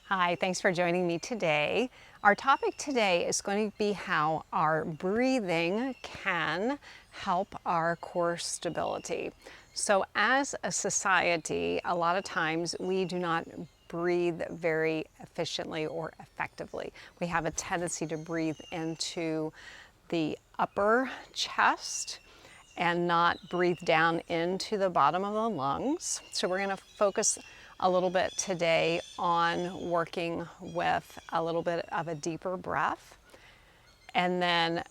Hi, thanks for joining me today. Our topic today is going to be how our breathing can help our core stability. So as a society, a lot of times we do not breathe very efficiently or effectively. We have a tendency to breathe into the upper chest and not breathe down into the bottom of the lungs. So we're going to focus a little bit today on working with a little bit of a deeper breath, and then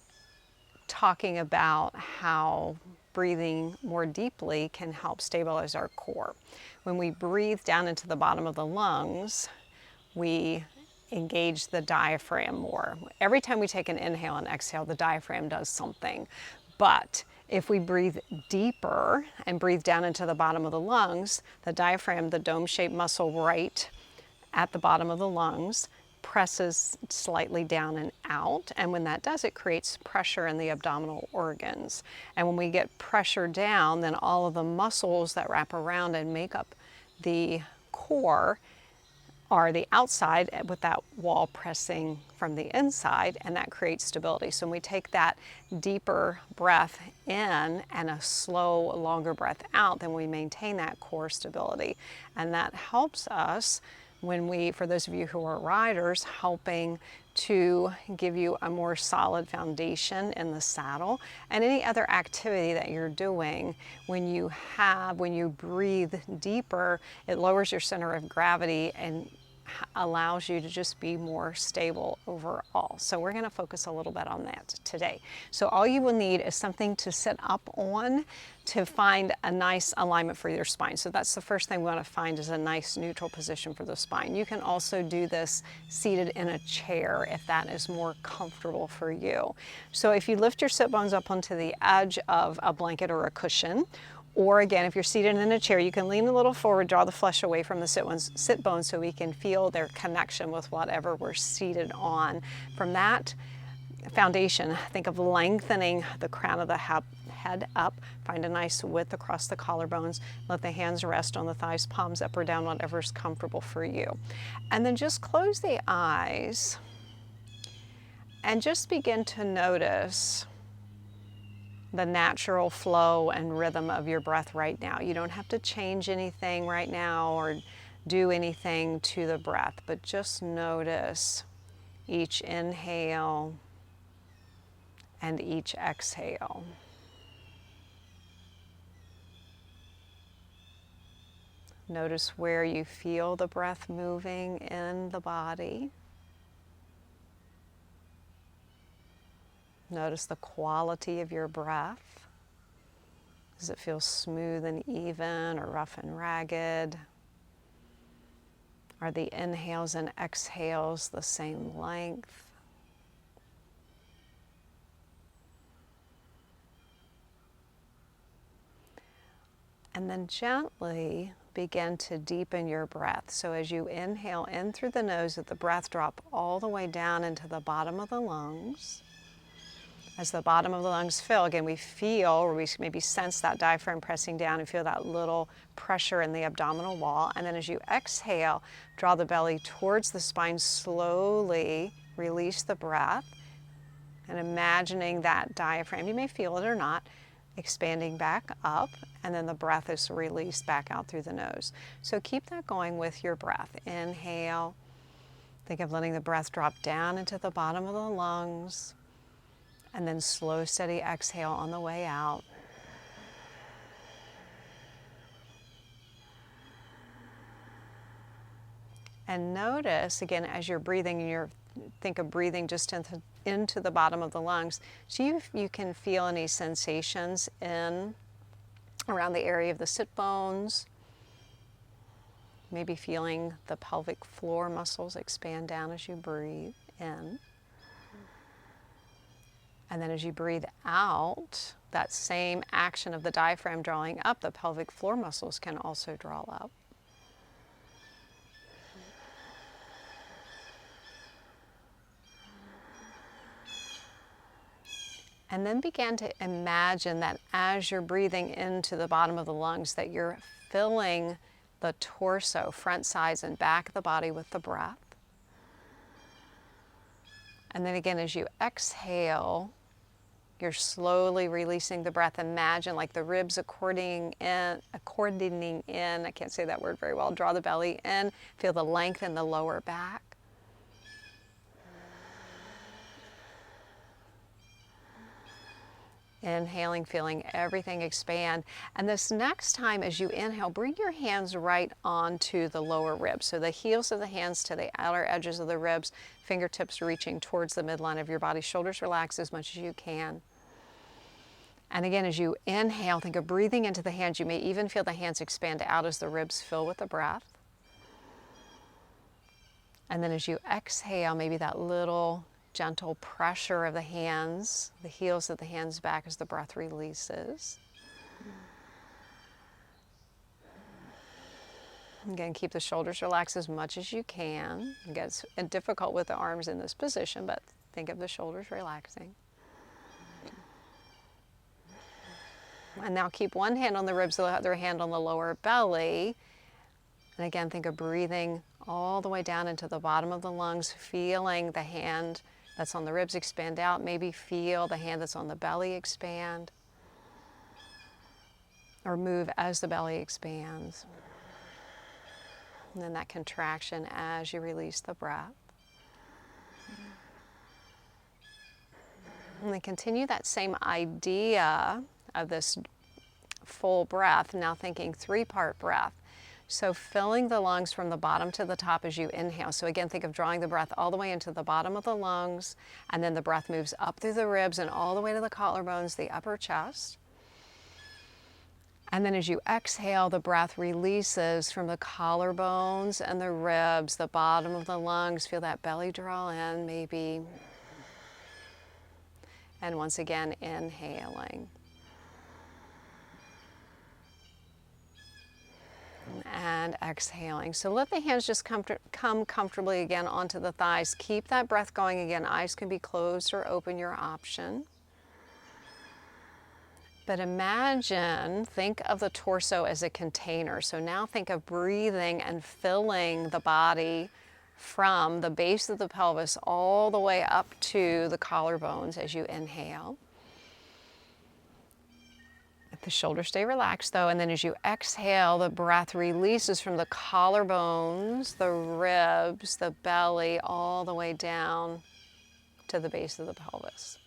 talking about how breathing more deeply can help stabilize our core. When we breathe down into the bottom of the lungs, we engage the diaphragm more. Every time we take an inhale and exhale, the diaphragm does something. But if we breathe deeper and breathe down into the bottom of the lungs, the diaphragm, the dome-shaped muscle right at the bottom of the lungs, presses slightly down and out. And when that does, it creates pressure in the abdominal organs. And when we get pressure down, then all of the muscles that wrap around and make up the core are the outside with that wall pressing from the inside, and that creates stability. So when we take that deeper breath in and a slow, longer breath out, then we maintain that core stability. And that helps us when we, for those of you who are riders, helping to give you a more solid foundation in the saddle. And any other activity that you're doing, when you breathe deeper, it lowers your center of gravity and allows you to just be more stable overall. So we're going to focus a little bit on that today. So all you will need is something to sit up on to find a nice alignment for your spine. So that's the first thing we want to find, is a nice neutral position for the spine. You can also do this seated in a chair if that is more comfortable for you. So if you lift your sit bones up onto the edge of a blanket or a cushion, or again, if you're seated in a chair, you can lean a little forward, draw the flesh away from the sit bones so we can feel their connection with whatever we're seated on. From that foundation, think of lengthening the crown of the head up. Find a nice width across the collarbones. Let the hands rest on the thighs, palms up or down, whatever's comfortable for you. And then just close the eyes and just begin to notice the natural flow and rhythm of your breath right now. You don't have to change anything right now or do anything to the breath, but just notice each inhale and each exhale. Notice where you feel the breath moving in the body. Notice the quality of your breath. Does it feel smooth and even or rough and ragged? Are the inhales and exhales the same length? And then gently begin to deepen your breath. So as you inhale in through the nose, let the breath drop all the way down into the bottom of the lungs. As the bottom of the lungs fill, again, we feel, or we maybe sense that diaphragm pressing down and feel that little pressure in the abdominal wall. And then as you exhale, draw the belly towards the spine, slowly release the breath, and imagining that diaphragm, you may feel it or not, expanding back up, and then the breath is released back out through the nose. So keep that going with your breath. Inhale. Think of letting the breath drop down into the bottom of the lungs. And then slow, steady exhale on the way out. And notice, again, as you're breathing, think of breathing just into the bottom of the lungs. See if you can feel any sensations around the area of the sit bones. Maybe feeling the pelvic floor muscles expand down as you breathe in. And then as you breathe out, that same action of the diaphragm drawing up, the pelvic floor muscles can also draw up. And then begin to imagine that as you're breathing into the bottom of the lungs, that you're filling the torso, front, sides, and back of the body with the breath. And then again, as you exhale, you're slowly releasing the breath. Imagine like the ribs accordioning in. I can't say that word very well. Draw the belly in. Feel the length in the lower back. Inhaling, feeling everything expand. And this next time as you inhale, bring your hands right onto the lower ribs. So the heels of the hands to the outer edges of the ribs, fingertips reaching towards the midline of your body. Shoulders relax as much as you can. And again, as you inhale, think of breathing into the hands. You may even feel the hands expand out as the ribs fill with the breath. And then as you exhale, maybe that little gentle pressure of the hands, the heels of the hands back as the breath releases. Again, keep the shoulders relaxed as much as you can. Again, it's difficult with the arms in this position, but think of the shoulders relaxing. And now keep one hand on the ribs, the other hand on the lower belly. And again, think of breathing all the way down into the bottom of the lungs, feeling the hand that's on the ribs expand out. Maybe feel the hand that's on the belly expand. Or move as the belly expands. And then that contraction as you release the breath. And then continue that same idea of this full breath, now thinking 3-part breath. So filling the lungs from the bottom to the top as you inhale. So again, think of drawing the breath all the way into the bottom of the lungs, and then the breath moves up through the ribs and all the way to the collarbones, the upper chest. And then as you exhale, the breath releases from the collarbones and the ribs, the bottom of the lungs. Feel that belly draw in, maybe. And once again, inhaling. And exhaling. So let the hands just come comfortably again onto the thighs. Keep that breath going again. Eyes can be closed or open, your option. But imagine, think of the torso as a container. So now think of breathing and filling the body from the base of the pelvis all the way up to the collarbones as you inhale. The shoulders stay relaxed though, and then as you exhale, the breath releases from the collarbones, the ribs, the belly, all the way down to the base of the pelvis.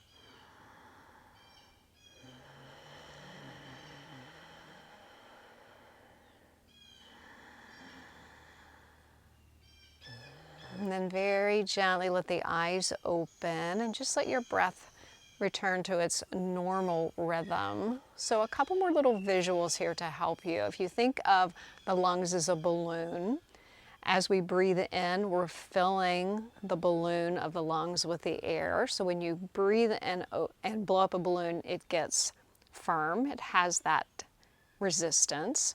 And then very gently let the eyes open and just let your breath return to its normal rhythm. So a couple more little visuals here to help you. If you think of the lungs as a balloon, as we breathe in, we're filling the balloon of the lungs with the air. So when you breathe in and blow up a balloon, it gets firm. It has that resistance.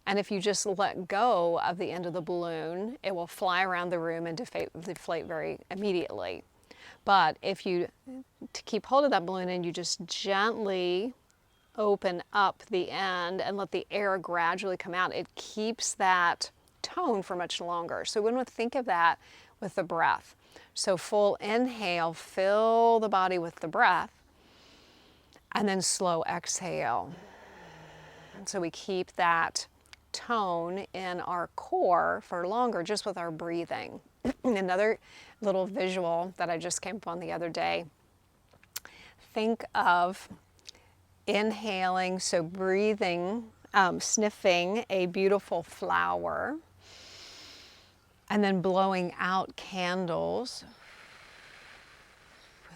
And if you just let go of the end of the balloon, it will fly around the room and deflate very immediately. But if you keep hold of that balloon and you just gently open up the end and let the air gradually come out, it keeps that tone for much longer. So when we think of that with the breath, so full inhale, fill the body with the breath, and then slow exhale. And so we keep that tone in our core for longer just with our breathing. Another little visual that I just came upon the other day. Think of inhaling, so breathing, sniffing a beautiful flower, and then blowing out candles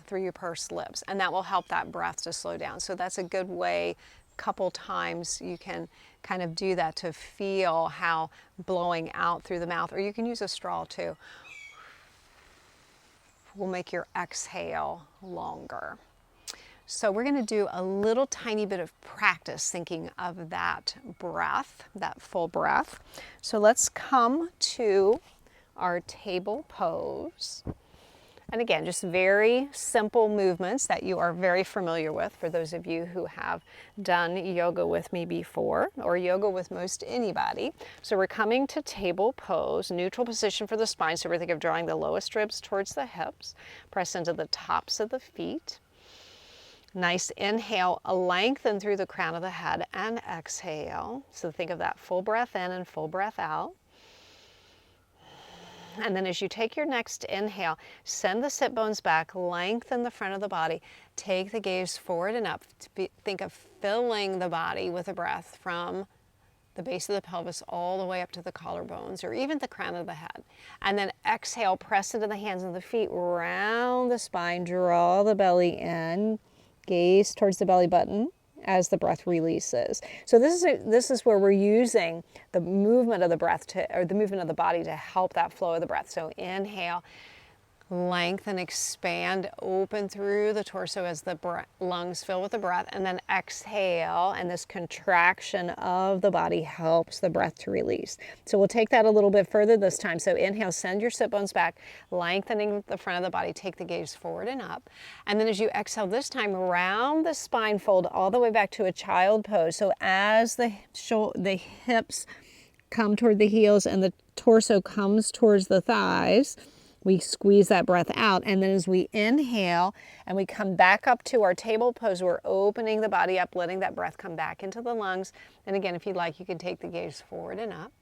through your pursed lips. And that will help that breath to slow down. So that's a good way, couple times you can kind of do that to feel how blowing out through the mouth, or you can use a straw too, will make your exhale longer. So we're going to do a little tiny bit of practice thinking of that breath, that full breath. So let's come to our table pose. And again, just very simple movements that you are very familiar with for those of you who have done yoga with me before, or yoga with most anybody. So we're coming to table pose, neutral position for the spine. So we're thinking of drawing the lowest ribs towards the hips, press into the tops of the feet. Nice inhale, lengthen through the crown of the head, and exhale. So think of that full breath in and full breath out. And then as you take your next inhale, send the sit bones back, lengthen the front of the body, take the gaze forward and up. Think of filling the body with a breath from the base of the pelvis all the way up to the collarbones or even the crown of the head. And then exhale, press into the hands and the feet, round the spine, draw the belly in, gaze towards the belly button as the breath releases. So this is where we're using the movement of the breath or the movement of the body to help that flow of the breath. So inhale, lengthen, expand, open through the torso as the lungs fill with the breath, and then exhale, and this contraction of the body helps the breath to release. So we'll take that a little bit further this time. So inhale, send your sit bones back, lengthening the front of the body, take the gaze forward and up. And then as you exhale this time, round the spine, fold all the way back to a child pose. So as the hips come toward the heels and the torso comes towards the thighs, we squeeze that breath out, and then as we inhale and we come back up to our table pose, we're opening the body up, letting that breath come back into the lungs. And again, if you'd like, you can take the gaze forward and up.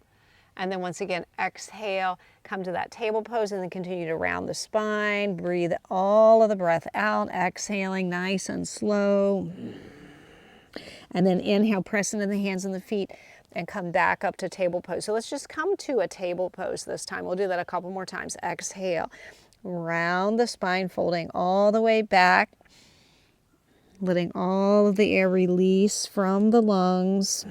And then once again, exhale, come to that table pose, and then continue to round the spine. Breathe all of the breath out, exhaling nice and slow. And then inhale, press into the hands and the feet, and come back up to table pose. So let's just come to a table pose this time. We'll do that a couple more times. Exhale, round the spine, folding all the way back, letting all of the air release from the lungs.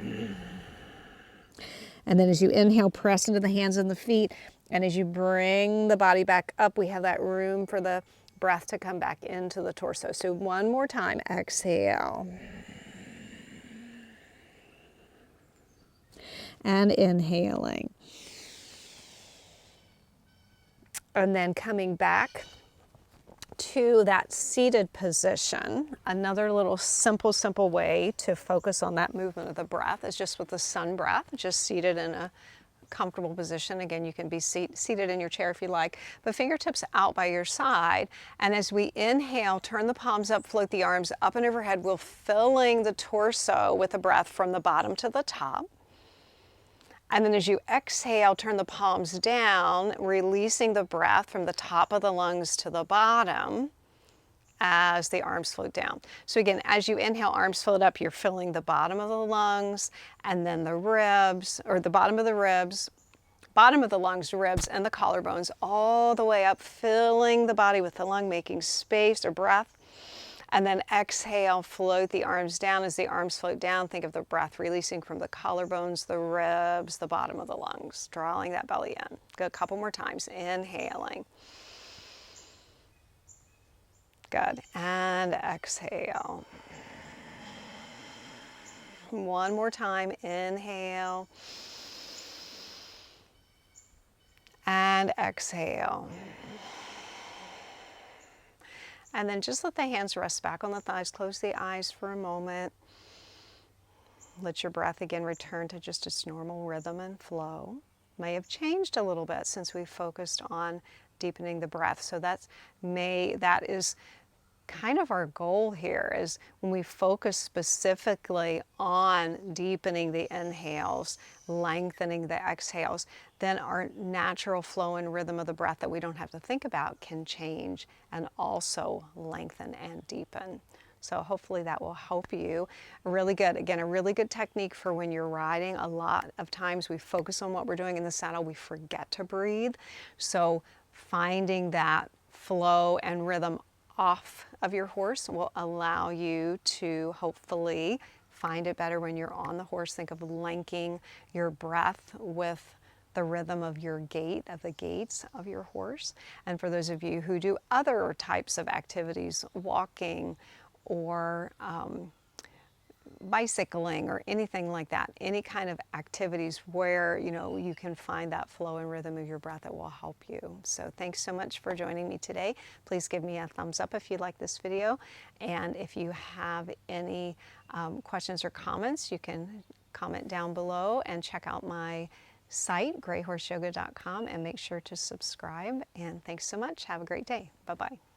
And then as you inhale, press into the hands and the feet. And as you bring the body back up, we have that room for the breath to come back into the torso. So one more time, exhale. And inhaling. And then coming back to that seated position. Another little simple way to focus on that movement of the breath is just with the sun breath, just seated in a comfortable position. Again, you can be seated in your chair if you like, but fingertips out by your side. And as we inhale, turn the palms up, float the arms up and overhead. We're filling the torso with the breath from the bottom to the top. And then as you exhale, turn the palms down, releasing the breath from the top of the lungs to the bottom as the arms float down. So again, as you inhale, arms float up, you're filling the bottom of the lungs, and then the ribs, or the bottom of the ribs, bottom of the lungs, ribs, and the collarbones, all the way up, filling the body with the lung, making space or breath. And then exhale, float the arms down. As the arms float down, think of the breath releasing from the collarbones, the ribs, the bottom of the lungs, drawing that belly in. Go a couple more times, inhaling. Good, and exhale. One more time, inhale. And exhale. And then just let the hands rest back on the thighs. Close the eyes for a moment. Let your breath again return to just its normal rhythm and flow. May have changed a little bit since we focused on deepening the breath. So that is kind of our goal here, is when we focus specifically on deepening the inhales, lengthening the exhales, then our natural flow and rhythm of the breath that we don't have to think about can change and also lengthen and deepen. So hopefully that will help you. Really good, again, a really good technique for when you're riding. A lot of times we focus on what we're doing in the saddle, we forget to breathe. So finding that flow and rhythm off of your horse will allow you to hopefully find it better when you're on the horse. Think of linking your breath with the rhythm of your gait, of the gaits of your horse. And for those of you who do other types of activities, walking or bicycling or anything like that, any kind of activities where you can find that flow and rhythm of your breath that will help you. So thanks so much for joining me today. Please give me a thumbs up if you like this video, and if you have any questions or comments, you can comment down below and check out my site greyhorseyoga.com and make sure to subscribe. And thanks so much. Have a great day. Bye-bye.